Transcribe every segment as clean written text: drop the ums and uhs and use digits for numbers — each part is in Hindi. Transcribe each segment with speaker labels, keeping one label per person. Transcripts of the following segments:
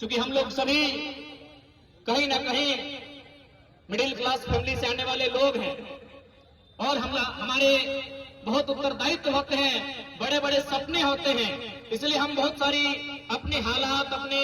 Speaker 1: क्योंकि हम लोग सभी कहीं ना कहीं मिडिल क्लास फैमिली से आने वाले लोग हैं और हमारे बहुत उत्तरदायित्व होते हैं, बड़े बड़े सपने होते हैं। इसलिए हम बहुत सारी अपने हालात, अपने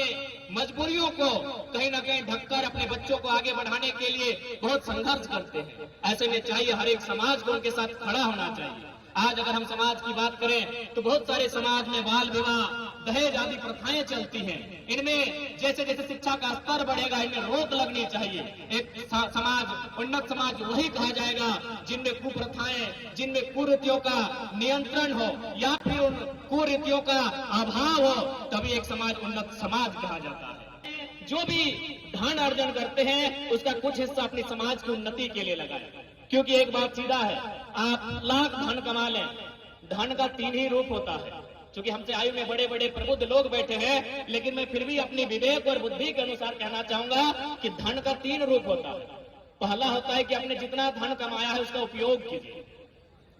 Speaker 1: मजबूरियों को कहीं ना कहीं ढककर अपने बच्चों को आगे बढ़ाने के लिए बहुत संघर्ष करते हैं। ऐसे में चाहिए हर एक समाज को उनके साथ खड़ा होना चाहिए। आज अगर हम समाज की बात करें तो बहुत सारे समाज में बाल विवाह, दहेज आदि प्रथाएं चलती हैं। इनमें जैसे जैसे शिक्षा का स्तर बढ़ेगा इनमें रोक लगनी चाहिए। एक समाज, उन्नत समाज वही कहा जाएगा जिनमें कुप्रथाएं, जिनमें कुरीतियों का नियंत्रण हो या फिर उन कुरीतियों का अभाव हो, तभी एक समाज उन्नत समाज कहा जाता है। जो भी धन अर्जन करते हैं उसका कुछ हिस्सा अपनी समाज की उन्नति के लिए लगाए, क्योंकि एक बात सीधा है, आप लाख धन कमा लें, धन का 3 ही रूप होता है। क्योंकि हमसे आयु में बड़े बड़े प्रबुद्ध लोग बैठे हैं, लेकिन मैं फिर भी अपनी विवेक और बुद्धि के अनुसार कहना चाहूंगा कि धन का 3 रूप होता है। पहला होता है कि आपने जितना धन कमाया है उसका उपयोग कीजिए।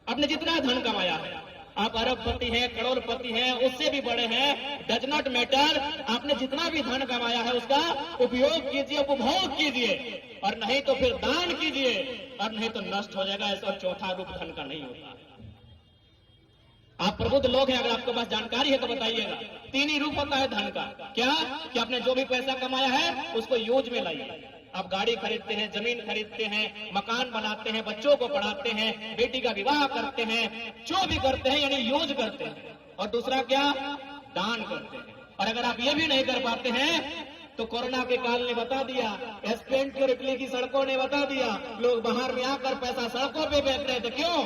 Speaker 1: आपने जितना धन कमाया है, आप अरबपति हैं, करोड़पति हैं, उससे भी बड़े हैं, डज नॉट मैटर। आपने जितना भी धन कमाया है उसका उपयोग कीजिए, उपभोग कीजिए, और नहीं तो फिर दान कीजिए, और नहीं तो नष्ट हो जाएगा। ऐसा चौथा रूप धन का नहीं होता। आप प्रबुद्ध लोग हैं, अगर आपके पास जानकारी है तो बताइएगा। 3 ही रूप होता है धन का। क्या? कि आपने जो भी पैसा कमाया है उसको यूज में लाइए। आप गाड़ी खरीदते हैं, जमीन खरीदते हैं, मकान बनाते हैं, बच्चों को पढ़ाते हैं, बेटी का विवाह करते हैं, जो भी करते हैं यानी यूज करते हैं। और दूसरा क्या? दान करते हैं। और अगर आप ये भी नहीं कर पाते हैं तो कोरोना के काल ने बता दिया, स्पेन और इटली की सड़कों ने बता दिया, लोग बाहर में आकर पैसा सड़कों पे फेंक रहे थे। क्यों?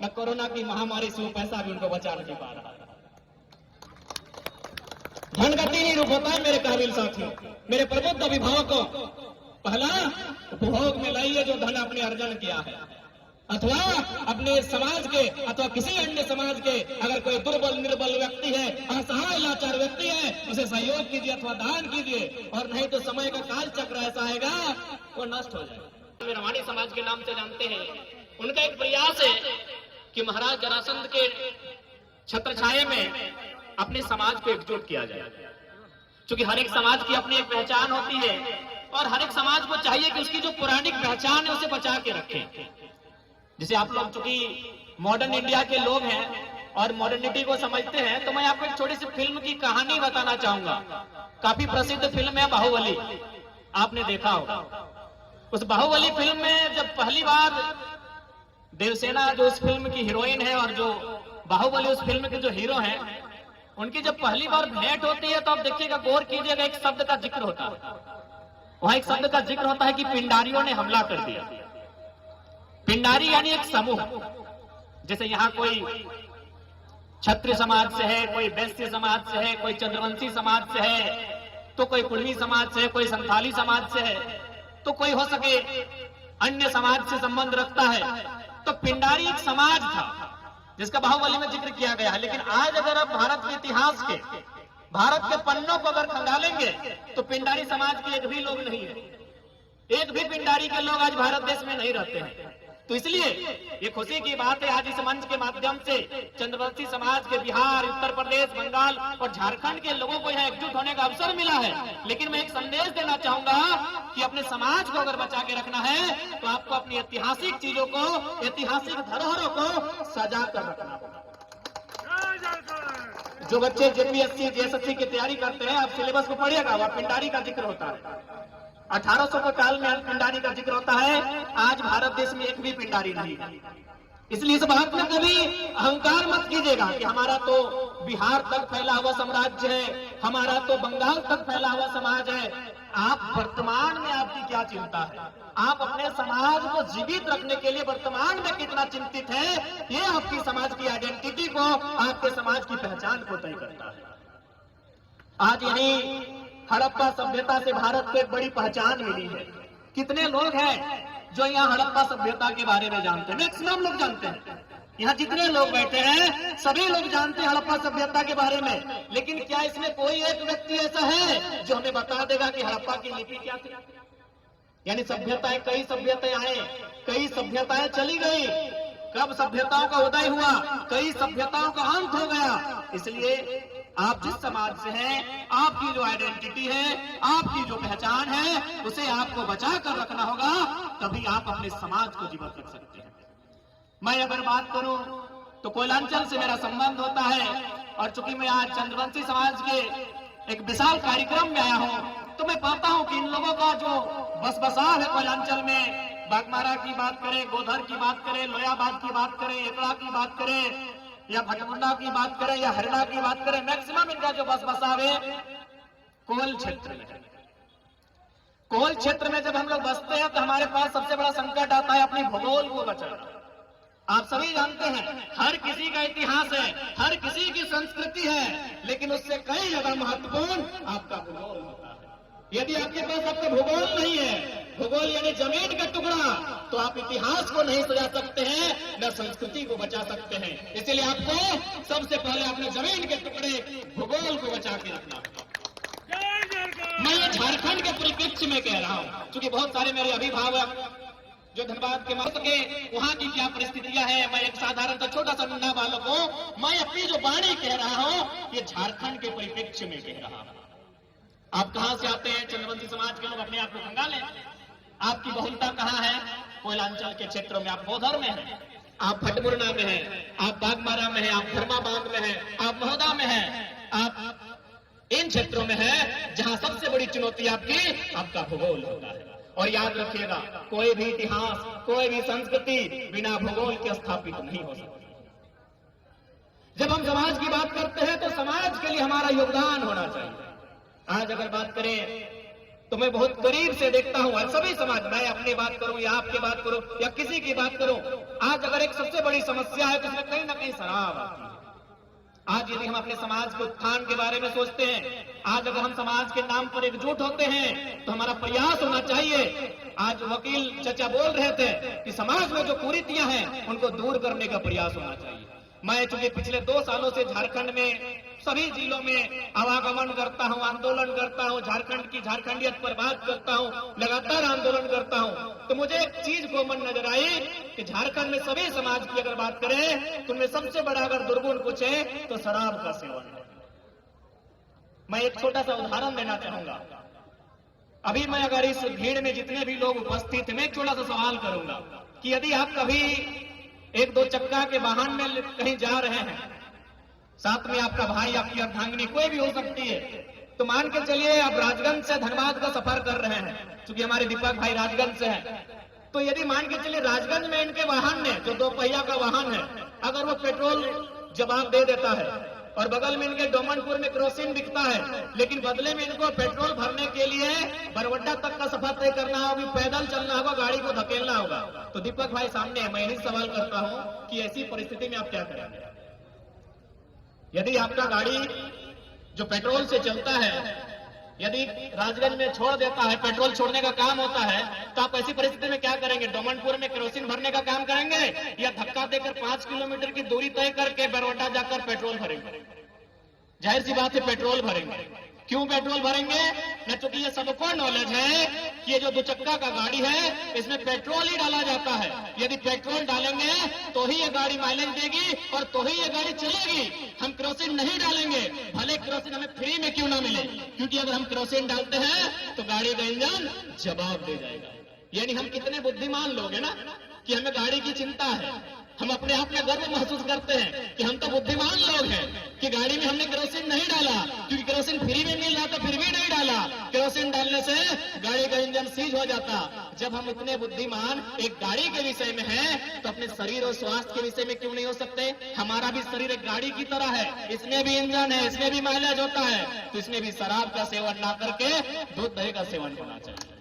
Speaker 1: न कोरोना की महामारी से वो पैसा भी उनको बचा नहीं पा रहा। धन का 3 ही रूप होता है मेरे काबिल साथियों, मेरे प्रबुद्ध अभिभावकों। पहला, उपभोग में लाइए जो धन आपने अर्जन किया है, अथवा अपने समाज के अथवा किसी अन्य समाज के अगर कोई दुर्बल निर्बल व्यक्ति है, असहाय लाचार व्यक्ति है, उसे सहयोग कीजिए अथवा दान कीजिए। और नहीं तो समय का काल चक्र ऐसा आएगा वो नष्ट हो जाएगा। वीरवाणी समाज के नाम से जानते हैं, उनका एक प्रयास है कि महाराज जरासंध के छत्रछाया में अपने समाज को एकजुट किया जाए। क्योंकि हर एक समाज की अपनी एक पहचान होती है और हर एक समाज को चाहिए कि उसकी जो पौराणिक पहचान है उसे बचा के रखें। जैसे आप लोग चूंकि मॉडर्न इंडिया के लोग हैं और मॉडर्निटी को समझते हैं, तो मैं आपको एक छोटी सी फिल्म की कहानी बताना चाहूंगा। काफी प्रसिद्ध फिल्म है बाहुबली, आपने देखा होगा। उस बाहुबली फिल्म में जब पहली बार देवसेना जो उस फिल्म की हीरोइन है और जो बाहुबली उस फिल्म के जो हीरो हैं, उनकी जब पहली बार भेंट होती है तो आप देखिएगा, गौर कीजिएगा, एक शब्द का जिक्र होता है। वहां एक शब्द का जिक्र होता है कि पिंडारियों ने हमला कर दिया। पिंडारी यानी एक समूह। जैसे यहाँ कोई क्षत्रिय समाज से है, कोई वैश्य समाज से है, कोई चंद्रवंशी समाज से है, तो कोई कुर्मी समाज से है, कोई संथाली समाज से है, तो कोई हो सके अन्य समाज से संबंध रखता है। तो पिंडारी एक समाज था जिसका बाहुबली में जिक्र किया गया है। लेकिन आज अगर आप भारत के इतिहास के, भारत के पन्नों को अगर खंगालेंगे तो पिंडारी समाज के एक भी लोग नहीं है। एक भी पिंडारी के लोग आज भारत देश में नहीं रहते हैं। तो इसलिए ये खुशी की बात है, आज इस मंच के माध्यम से चंद्रवंशी समाज के बिहार, उत्तर प्रदेश, बंगाल और झारखंड के लोगों को यहाँ एकजुट होने का अवसर मिला है। लेकिन मैं एक संदेश देना चाहूंगा कि अपने समाज को अगर बचा के रखना है तो आपको अपनी ऐतिहासिक चीजों को, ऐतिहासिक धरोहरों को सजा कर रखना होगा। जो बच्चे जेपीएससी, जेएसएससी की तैयारी करते हैं, आप सिलेबस को पढ़िएगा, वह पिंडारी का जिक्र होता है। 1800 के काल में पिंडारी का जिक्र होता है। आज भारत देश में एक भी पिंडारी नहीं है। इसलिए इस बात में कभी अहंकार मत कीजिएगा कि हमारा तो बिहार तक फैला हुआ साम्राज्य है, हमारा तो बंगाल तक फैला हुआ समाज है। आप वर्तमान में आपकी क्या चिंता है? आप अपने समाज को जीवित रखने के लिए वर्तमान में कितना चिंतित है, ये आपकी समाज की आइडेंटिटी को, आपके समाज की पहचान को तय करता है। आज यही हड़प्पा सभ्यता से भारत को एक बड़ी पहचान मिली है। कितने लोग हैं जो यहाँ हड़प्पा सभ्यता के बारे में जानते हैं? मैक्सिमम लोग जानते हैं। यहाँ जितने लोग बैठे हैं सभी लोग जानते हैं हड़प्पा सभ्यता के बारे में। लेकिन क्या इसमें कोई एक व्यक्ति ऐसा है जो हमें बता देगा कि हड़प्पा की लिपि क्या थी? यानी सभ्यताएं, कई सभ्यताएं आए, कई सभ्यताएं चली गई, कब सभ्यताओं का उदय हुआ, कई सभ्यताओं का अंत हो गया। इसलिए आप जिस समाज से हैं, आपकी जो आइडेंटिटी है, आपकी जो पहचान है, उसे आपको बचा कर रखना होगा, तभी आप अपने समाज को जीवित रख सकते हैं। मैं अगर बात करूं तो कोयलांचल से मेरा संबंध होता है, और चूंकि मैं आज चंद्रवंशी समाज के एक विशाल कार्यक्रम में आया हूं, तो मैं पाता हूं कि इन लोगों का जो बसबसाव है कोयलांचल में, बागमारा की बात करें, गोधर की बात करें, लोयाबाद की बात करें, एकड़ा की बात करें, या भटमुंडा की बात करें, या हरियाणा की बात करें, मैक्सिमम इनका जो बसबसाव है कोल क्षेत्र में है। कोल क्षेत्र में जब हम लोग बसते हैं तो हमारे पास सबसे बड़ा संकट आता है अपनी भूगोल को बचाना। आप सभी जानते हैं, हर किसी का इतिहास है, हर किसी की संस्कृति है, लेकिन उससे कई ज्यादा महत्वपूर्ण आपका भूगोल होता है। यदि आपके पास आपका भूगोल नहीं है, भूगोल यानी जमीन का टुकड़ा, तो आप इतिहास को नहीं सजा सकते हैं, न संस्कृति को बचा सकते हैं। इसलिए आपको सबसे पहले अपने जमीन के टुकड़े भूगोल को बचा के रखना होगा। मैं ये झारखंड के परिप्रेक्ष्य में कह रहा हूं, क्योंकि बहुत सारे मेरे अभिभावक जो धनबाद के मत के वहां की क्या परिस्थितियां हैं, मैं एक साधारण सा छोटा सा मुन्ना बालक हूं, मैं अपनी जो वाणी कह रहा हूं ये झारखंड के परिप्रेक्ष्य में कह रहा हूं। आप कहां से आते हैं? चंद्रवंशी समाज के लोग अपने आप को खंगालें। आपकी बहुलता कहां है? कोयलांचल के क्षेत्रों में। आप गोधर में हैं, आप भटमुरना में हैं, आप बागमारा में हैं, आप धर्माबाद में हैं, आप महोदा में हैं, आप इन क्षेत्रों में हैं जहां सबसे बड़ी चुनौती आपकी आपका भूगोल होता है। और याद रखिएगा, कोई भी इतिहास, कोई भी संस्कृति बिना भूगोल के स्थापित नहीं हो सकती। जब हम समाज की बात करते हैं तो समाज के लिए हमारा योगदान होना चाहिए। आज अगर बात करें तो मैं बहुत करीब से देखता हूं सभी समाज, मैं अपनी बात करूं या आपकी बात करूं या किसी की बात करूं, आज अगर एक सबसे बड़ी समस्या है तो उसमें कहीं ना कहीं शराब आती है। आज यदि हम अपने समाज के उत्थान के बारे में सोचते हैं, आज अगर हम समाज के नाम पर एकजुट होते हैं तो हमारा प्रयास होना चाहिए। आज वकील चचा बोल रहे थे कि समाज में जो कुरीतियां हैं उनको दूर करने का प्रयास होना चाहिए। मैं चूंकि पिछले 2 सालों से झारखंड में सभी जिलों में आवागमन करता हूं, आंदोलन करता हूं, झारखंड की झारखंडियत पर बात करता हूं, लगातार आंदोलन करता हूं, तो मुझे एक चीज कॉमन नजर आई कि झारखंड में सभी समाज की अगर बात करें तो उनमें सबसे बड़ा अगर दुर्गुण कुछ है तो शराब का सेवन है। मैं एक छोटा सा उदाहरण देना चाहूंगा। अभी मैं अगर इस भीड़ में जितने भी लोग उपस्थित हैं, मैं एक छोटा सा सवाल करूंगा कि यदि आप कभी 1-2 चक्का के वाहन में कहीं जा रहे हैं, साथ में आपका भाई, आपकी अर्धांगिनी कोई भी हो सकती है, तो मान के चलिए आप राजगंज से धनबाद का सफर कर रहे हैं, क्योंकि हमारे दीपक भाई राजगंज से हैं, तो यदि मान के चलिए राजगंज में इनके वाहन में जो 2 पहिया का वाहन है, अगर वो पेट्रोल जवाब दे देता है और बगल में इनके डोमनपुर में केरोसिन बिकता है, लेकिन बदले में इनको पेट्रोल भरने के लिए बरवड्डा तक का सफर तय करना होगा, पैदल चलना होगा, गाड़ी को धकेलना होगा, तो दीपक भाई सामने है, मैं यही सवाल करता हूं कि ऐसी परिस्थिति में आप क्या करेंगे? यदि आपका गाड़ी जो पेट्रोल से चलता है, यदि राजगंज में छोड़ देता है, पेट्रोल छोड़ने का काम होता है, तो आप ऐसी परिस्थिति में क्या करेंगे? डोमनपुर में केरोसिन भरने का काम करेंगे या धक्का देकर 5 किलोमीटर की दूरी तय करके बरवड्डा जाकर पेट्रोल भरेंगे? जाहिर सी बात है पेट्रोल भरेंगे। क्यों पेट्रोल भरेंगे? न चूंकि ये सबको नॉलेज है कि ये जो 2 चक्का का गाड़ी है इसमें पेट्रोल ही डाला जाता है। यदि पेट्रोल डालेंगे तो ही ये गाड़ी माइलेज देगी और तो ही ये गाड़ी चलेगी। हम केरोसिन नहीं डालेंगे, भले केरोसिन हमें फ्री में क्यों ना मिले, क्योंकि अगर हम केरोसिन डालते हैं तो गाड़ी का इंजन जवाब दे जाएगा। यानी हम कितने बुद्धिमान लोग हैं ना कि हमें गाड़ी की चिंता है, हम अपने आप में गर्व महसूस करते हैं कि हम तो बुद्धिमान लोग हैं कि गाड़ी में हमने केरोसिन नहीं डाला, क्योंकि केरोसिन फ्री में मिल रहा था फिर भी नहीं डाला। केरोसिन डालने से गाड़ी का इंजन सीज हो जाता। जब हम इतने बुद्धिमान एक गाड़ी के विषय में हैं, तो अपने शरीर और स्वास्थ्य के विषय में क्यों नहीं हो सकते? हमारा भी शरीर एक गाड़ी की तरह है, इसमें भी इंजन है, इसमें भी माइलेज होता है, तो इसमें भी शराब का सेवन ना करके दूध दही का सेवन होना चाहिए।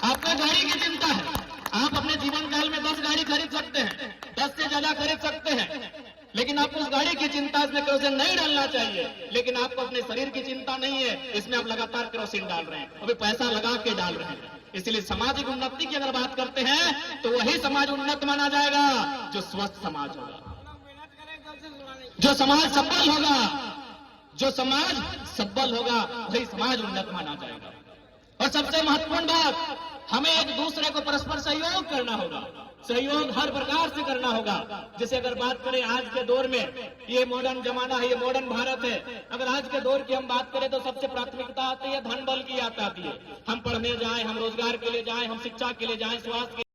Speaker 1: आपको गाड़ी की चिंता है, आप अपने जीवन काल में 10 गाड़ी खरीद सकते हैं, 10 से ज्यादा खरीद सकते हैं, लेकिन आपको उस गाड़ी की चिंता, इसमें केरोसिन नहीं डालना चाहिए। लेकिन आपको अपने शरीर की चिंता नहीं है, इसमें आप लगातार केरोसिन डाल रहे हैं, अभी पैसा लगा के डाल रहे हैं। इसलिए सामाजिक उन्नति की अगर बात करते हैं तो वही समाज उन्नत माना जाएगा जो स्वस्थ समाज होगा, जो समाज सफल होगा, जो समाज सबल होगा, वही समाज उन्नत माना जाएगा। और और सबसे महत्वपूर्ण बात, हमें एक दूसरे को परस्पर सहयोग करना होगा। सहयोग हर प्रकार से करना होगा। जैसे अगर बात करें आज के दौर में, ये मॉडर्न जमाना है, ये मॉडर्न भारत है, अगर आज के दौर की हम बात करें तो सबसे प्राथमिकता आती है धन बल की आती है। हम पढ़ने जाएं, हम रोजगार के लिए जाएं, हम शिक्षा के लिए जाएं, स्वास्थ्य